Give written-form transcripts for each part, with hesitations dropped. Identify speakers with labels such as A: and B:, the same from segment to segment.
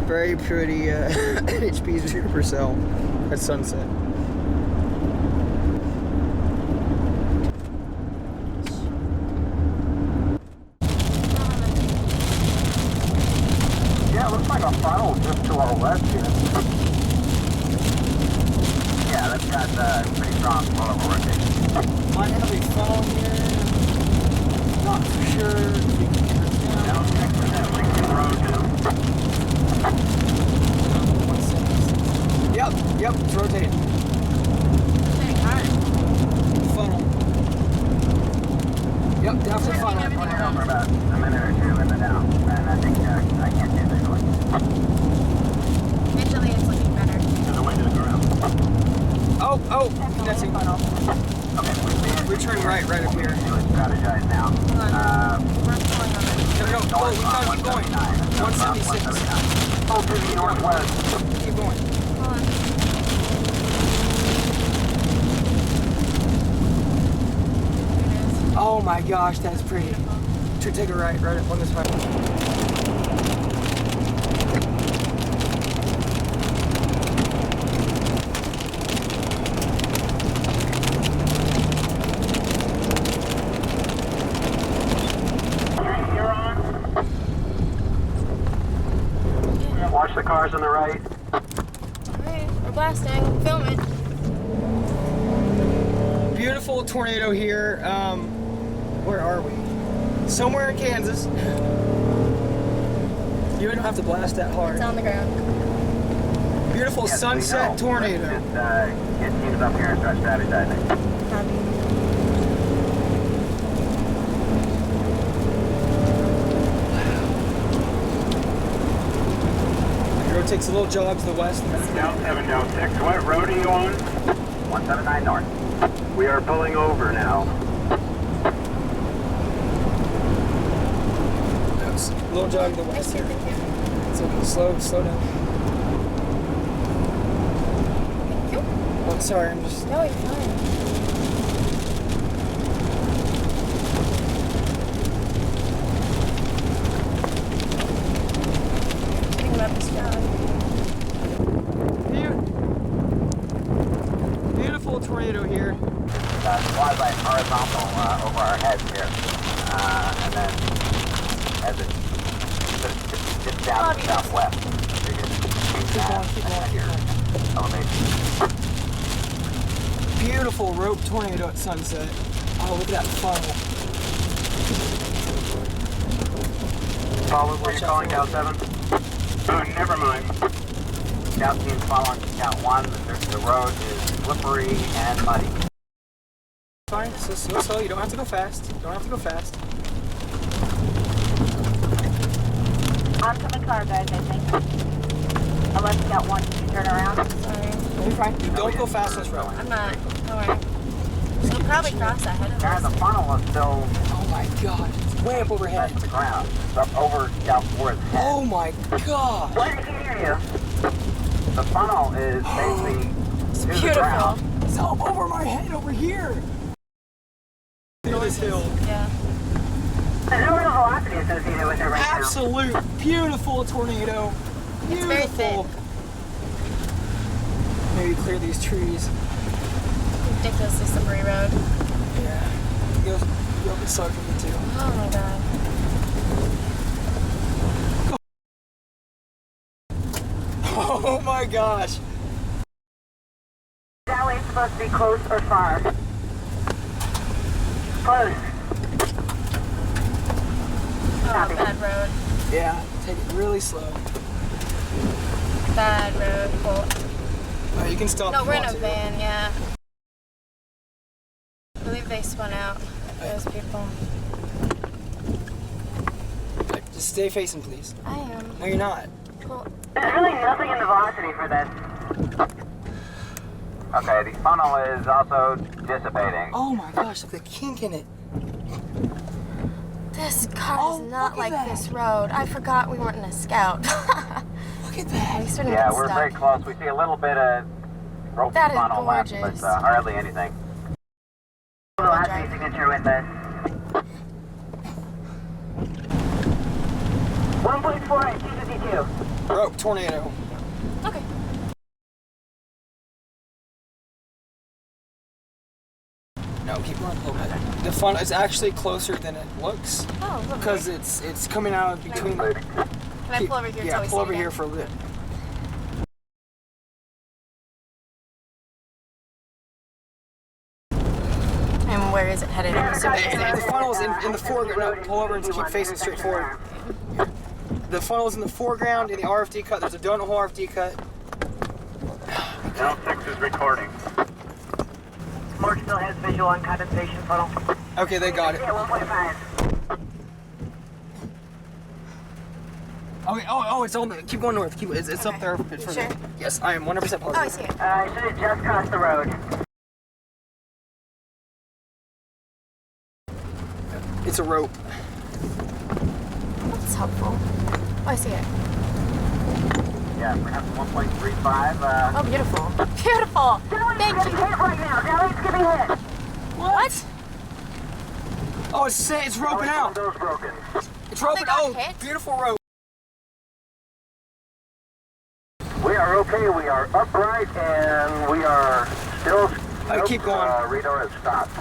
A: Very pretty HPs per cell at sunset.
B: Yeah, it looks like a funnel just to our left here. Yeah, that's got pretty strong flow of rotation.
A: Might have a funnel here. Not for sure.
B: Down 6% Lincoln Road now.
A: Yep, it's rotating.
C: Rotating hard.
A: Funnel. Yep, definitely funnel.
B: It's running over about a minute or two in the down, and I think I can't get visually.
C: Visually, it's looking better.
B: To the way to the ground.
A: Oh, connecting.
C: Funnel.
B: Okay,
A: We're turning right up here.
B: Do it strategize now.
C: Hang on. We're pulling on it.
A: No, we gotta keep going. 176.
B: Oh, to the northwest.
A: Keep going.
C: Hold on. There it is.
A: Oh my gosh, that's pretty. Should take a right up on this highway.
B: Watch the cars on the right.
C: Alright, we're blasting. Film it.
A: Beautiful tornado here. Where are we? Somewhere in Kansas. You don't have to blast that hard.
C: It's on the ground.
A: Beautiful
B: Yes,
A: sunset
B: we know.
A: tornado.
B: Let's just get teams up here and start strategizing.
A: Road takes a little jog to the west.
B: Down 706. What road are you on? 179 north. We are pulling over now.
A: Oops. A little jog to the west here. It's okay. Slow down.
C: Thank you.
A: Oh, sorry, I'm just.
C: No, you're fine. Getting about this job.
A: Beautiful tornado here.
B: Quasi horizontal over our heads here. And then as it dips down to the southwest, you can
A: Keep going.
B: elevation.
A: Beautiful rope tornado at sunset. Oh, look at that funnel.
B: Follow where you're calling Cal 7? Oh, never mind. Scout team's following Scout 1. The road is slippery and muddy.
A: Fine, slow. You don't have to go fast.
D: Oncoming car, guys, I think. Unless Scout 1 can turn around.
C: Sorry.
A: You're fine. You don't go fast on this road.
C: I'm not. Don't worry. We'll probably cross that head of
B: Guys, the
C: us.
B: funnel is still
A: Oh my god. It's way up overhead.
B: to the ground. It's up over Scout 4's head.
A: Oh my god.
B: Why did he hear you? The funnel is basically
C: It's
B: to the
C: beautiful.
B: ground.
A: It's up over my head over here. Look at this hill.
C: Yeah.
B: There's no real velocity associated with it right now.
A: Absolute beautiful tornado.
C: It's very
A: Beautiful.
C: thick.
A: Maybe clear these trees.
C: Ridiculously slippery road.
A: Yeah. You'll be sorry for me too.
C: Oh my god.
A: Oh my gosh.
D: That way supposed to be close or far? Close.
C: Oh, bad road.
A: Yeah, take it really slow.
C: Bad road. Cool.
A: You can stop.
C: No,
A: if
C: we're
A: you
C: in a
A: want to.
C: van, yeah. I believe they spun out, those people.
A: Just stay facing, please.
C: I am.
A: No, you're not.
C: Cool.
D: There's really nothing in the velocity for this.
B: Okay, the funnel is also dissipating.
A: Oh my gosh, look at the kink in it.
C: This car
A: Oh,
C: is not
A: look
C: like
A: at that.
C: this road. I forgot we weren't in a Scout.
A: Look at that.
C: We shouldn't
B: Yeah,
C: get
B: we're
C: stuck.
B: very close. We see a little bit of rope
C: That is
B: funnel left,
C: gorgeous.
B: but hardly anything.
D: Velocity signature with this. 1.4 at 252. 2.
A: Rope tornado.
C: Okay.
A: No, keep going a little bit. The funnel is actually closer than it looks
C: Oh, lovely.
A: because it's coming out of between.
C: Can I pull over here?
A: Yeah,
C: till we
A: pull
C: see
A: over
C: it
A: here
C: again?
A: for a bit.
C: And where is it headed? I'm assuming it's there.
A: The funnel's in the foreground. No, pull over and just keep facing straight forward. The funnel's in the foreground in the RFD cut. There's a donut hole RFD cut.
B: L6 is recording.
D: Mark still has visual on condensation funnel.
A: Okay, they got it.
D: Yeah, 1.5.
A: Oh, it's on. Keep going north. It's up there.
C: You sure?
A: Yes, I am 100% positive.
C: Oh, I see it.
D: I should have just crossed the road.
A: It's a rope.
C: That's helpful. Oh, I see it.
B: Yeah, perhaps 1.35.
C: Oh, beautiful. Beautiful. Thank you.
D: Hit right now. Dally's getting hit.
C: What?
A: Oh, it's roping out.
B: Those broken.
A: It's roping.
C: got
A: Oh,
C: hit?
A: beautiful rope.
B: We are okay. We are upright and we are still.
A: Keep going.
B: Radar has stopped.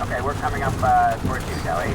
B: Okay, we're coming up towards you, Kelly.